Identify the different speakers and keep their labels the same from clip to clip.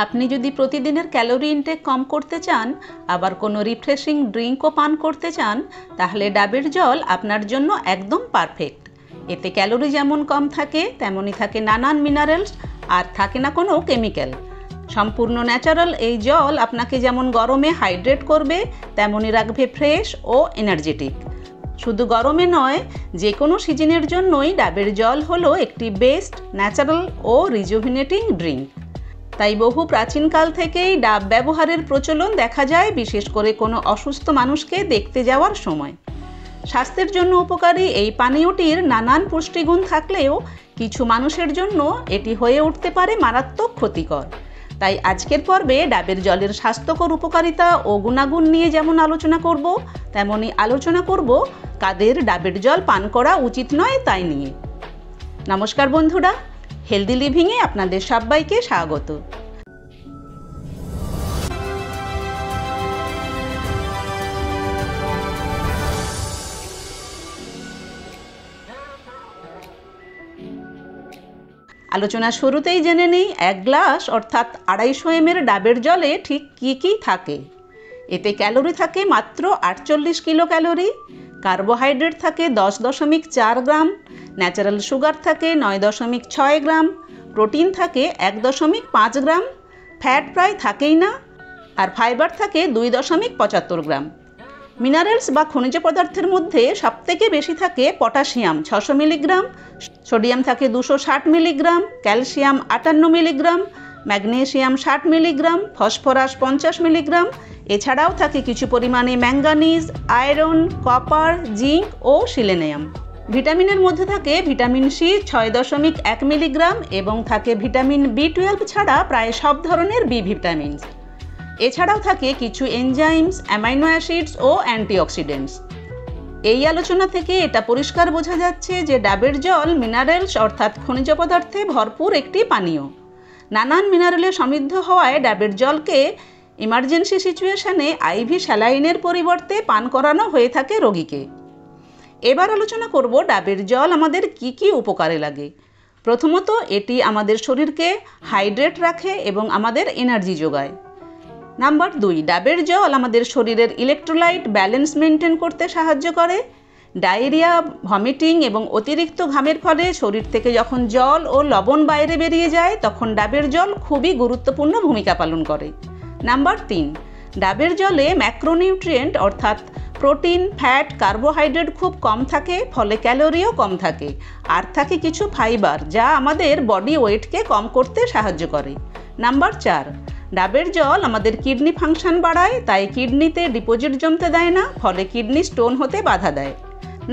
Speaker 1: আপনি যদি প্রতিদিনের ক্যালোরি ইনটেক কম করতে চান, আবার কোনো রিফ্রেশিং ড্রিঙ্কও পান করতে চান, তাহলে ডাবের জল আপনার জন্য একদম পারফেক্ট। এতে ক্যালোরি যেমন কম থাকে, তেমনই থাকে নানান মিনারেলস, আর থাকে না কোনো কেমিক্যাল। সম্পূর্ণ ন্যাচারাল এই জল আপনাকে যেমন গরমে হাইড্রেট করবে, তেমনই রাখবে ফ্রেশ ও এনার্জেটিক। শুধু গরমে নয়, যে কোনো সিজনের জন্যই ডাবের জল হলো একটি বেস্ট ন্যাচারাল ও রিজুভিনেটিং ড্রিঙ্ক। তাই বহু প্রাচীনকাল থেকেই ডাব ব্যবহারের প্রচলন দেখা যায়, বিশেষ করে কোনো অসুস্থ মানুষকে দেখতে যাওয়ার সময়। স্বাস্থ্যের জন্য উপকারী এই পানীয়টির নানান পুষ্টিগুণ থাকলেও কিছু মানুষের জন্য এটি হয়ে উঠতে পারে মারাত্মক ক্ষতিকর। তাই আজকের পর্বে ডাবের জলের স্বাস্থ্যকর উপকারিতা ও গুণাগুণ নিয়ে যেমন আলোচনা করব, তেমনই আলোচনা করব কাদের ডাবের জল পান করা উচিত নয় তাই নিয়ে। নমস্কার বন্ধুরা, হেলদি লিভিংয়ে আপনাদের সবাইকে স্বাগত। আলোচনা শুরুতেই জেনে নিই 1 গ্লাস অর্থাৎ 250 ml ডাবের জলে ঠিক কী কী থাকে। এতে ক্যালোরি থাকে মাত্র 48 কিলো ক্যালোরি, কার্বোহাইড্রেট থাকে 10.4 গ্রাম, ন্যাচারাল সুগার থাকে 9.6 গ্রাম, প্রোটিন থাকে 1.5 গ্রাম, ফ্যাট প্রায় থাকেই না, আর ফাইবার থাকে 2.75 গ্রাম। মিনারেলস বা খনিজ পদার্থের মধ্যে সবথেকে বেশি থাকে পটাশিয়াম 600 মিলিগ্রাম, সোডিয়াম থাকে 260 milligram, calcium 58 milligram, magnesium 60 milligram, phosphorus 50 milligram. এছাড়াও থাকে কিছু পরিমাণে ম্যাঙ্গানিজ, আয়রন, কপার, জিঙ্ক ও সিলেনিয়াম। ভিটামিনের মধ্যে থাকে ভিটামিন সি 6.1 মিলিগ্রাম এবং থাকে ভিটামিন B12 ছাড়া প্রায় সব ধরনের বি ভিটামিনস। এছাড়াও থাকে কিছু এনজাইমস, অ্যামাইনো অ্যাসিডস ও অ্যান্টিঅক্সিডেন্টস। এই আলোচনা থেকে এটা পরিষ্কার বোঝা যাচ্ছে যে ডাবের জল মিনারেলস অর্থাৎ খনিজ পদার্থে ভরপুর একটি পানীয়। নানান মিনারেলে সমৃদ্ধ হওয়ায় ডাবের জলকে ইমার্জেন্সি সিচুয়েশনে আইভি স্যালাইনের পরিবর্তে পান করানো হয়ে থাকে রোগীকে। এবার আলোচনা করব ডাবের জল আমাদের কি কি উপকারে লাগে। প্রথমত, এটি আমাদের শরীরকে হাইড্রেট রাখে এবং আমাদের এনার্জি যোগায়। নাম্বার 2, ডাবের জল আমাদের শরীরের ইলেকট্রোলাইট ব্যালেন্স মেনটেন করতে সাহায্য করে। ডায়রিয়া, ভমিটিং এবং অতিরিক্ত ঘামের ফলে শরীর থেকে যখন জল ও লবণ বাইরে বেরিয়ে যায়, তখন ডাবের জল খুবই গুরুত্বপূর্ণ ভূমিকা পালন করে। নাম্বার 3, ডাবের জলে ম্যাক্রোনিউট্রিয়েন্ট অর্থাৎ প্রোটিন, ফ্যাট, কার্বোহাইড্রেট খুব কম থাকে, ফলে ক্যালোরিও কম থাকে, আর থাকে কিছু ফাইবার যা আমাদের বডি ওয়েটকে কম করতে সাহায্য করে। নাম্বার 4, ডাবের জল আমাদের কিডনি ফাংশন বাড়ায়, তাই কিডনিতে ডিপোজিট জমতে দেয় না, ফলে কিডনি স্টোন হতে বাধা দেয়।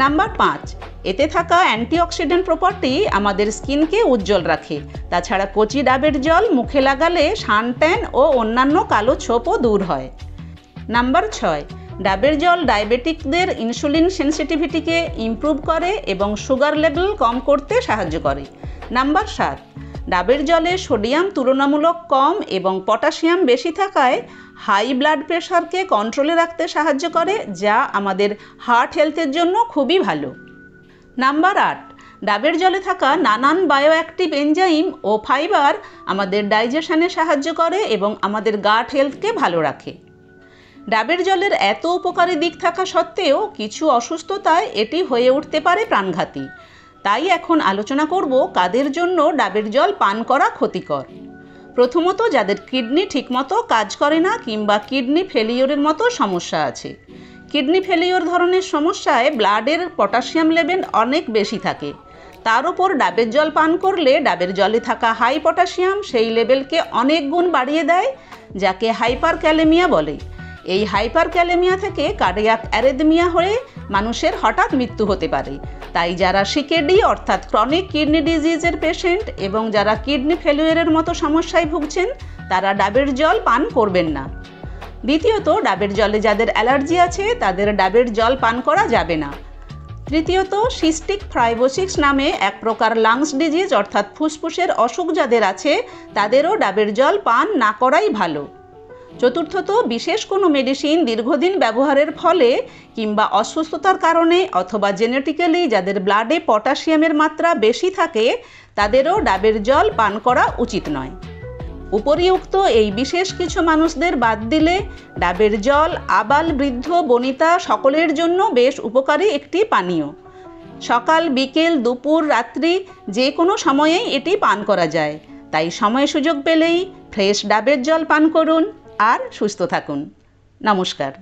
Speaker 1: নাম্বার 5, এতে থাকা অ্যান্টিঅক্সিডেন্ট প্রপার্টি আমাদের স্কিনকে উজ্জ্বল রাখে। তাছাড়া কচি ডাবের জল মুখে লাগালে সানট্যান ও অন্যান্য কালো ছোপও দূর হয়। নাম্বার 6, ডাবের জল ডায়াবেটিকদের ইনসুলিন সেন্সিটিভিটিকে ইমপ্রুভ করে এবং সুগার লেভেল কম করতে সাহায্য করে। নাম্বার 7, ডাবের জলে সোডিয়াম তুলনামূলক কম এবং পটাশিয়াম বেশি থাকায় হাই ব্লাড প্রেশারকে কন্ট্রোলে রাখতে সাহায্য করে, যা আমাদের হার্ট হেলথের জন্য খুবই ভালো। নাম্বার 8, ডাবের জলে থাকা নানান বায়োঅ্যাক্টিভ এনজাইম ও ফাইবার আমাদের ডাইজেশনে সাহায্য করে এবং আমাদের গাট হেলথকে ভালো রাখে। ডাবের জলের এত উপকারী দিক থাকা সত্ত্বেও কিছু অসুস্থতায় এটি হয়ে উঠতে পারে প্রাণঘাতী। তাই এখন আলোচনা করব কাদের জন্য ডাবের জল পান করা ক্ষতিকর। প্রথমত, যাদের কিডনি ঠিকমতো কাজ করে না কিংবা কিডনি ফেলিওরের মতো সমস্যা আছে। কিডনি ফেলিওর ধরনের সমস্যায় ব্লাডের পটাশিয়াম লেভেল অনেক বেশি থাকে। তার উপর ডাবের জল পান করলে ডাবের জলে থাকা হাই পটাশিয়াম সেই লেভেলকে অনেক গুণ বাড়িয়ে দেয়, যাকে হাইপার ক্যালেমিয়া বলে। এই হাইপার ক্যালেমিয়া থেকে কার্ডিয়াক অ্যারিথমিয়া হয়ে মানুষের হঠাৎ মৃত্যু হতে পারে। তাই যারা সিকেডি অর্থাৎ ক্রনিক কিডনি ডিজিজের পেশেন্ট এবং যারা কিডনি ফেলিওরের মতো সমস্যায় ভুগছেন, তারা ডাবের জল পান করবেন না। দ্বিতীয়ত, ডাবের জলে যাদের অ্যালার্জি আছে তাদের ডাবের জল পান করা যাবে না। তৃতীয়ত, সিস্টিক ফাইব্রোসিস নামে এক প্রকার লাংস ডিজিজ অর্থাৎ ফুসফুসের অসুখ যাদের আছে, তাদেরও ডাবের জল পান না করাই ভালো। চতুর্থত, বিশেষ কোনো মেডিসিন দীর্ঘদিন ব্যবহারের ফলে কিংবা অসুস্থতার কারণে অথবা জেনেটিক্যালি যাদের ব্লাডে পটাশিয়ামের মাত্রা বেশি থাকে, তাদেরও ডাবের জল পান করা উচিত নয়। উপরিউক্ত এই বিশেষ কিছু মানুষদের বাদ দিলে ডাবের জল আবাল বৃদ্ধ বনিতা সকলের জন্য বেশ উপকারী একটি পানীয়। সকাল বিকেল দুপুর রাত্রি যে কোনো সময়েই এটি পান করা যায়। তাই সময় সুযোগ পেলেই ফ্রেশ ডাবের জল পান করুন আর সুস্থ থাকুন। নমস্কার।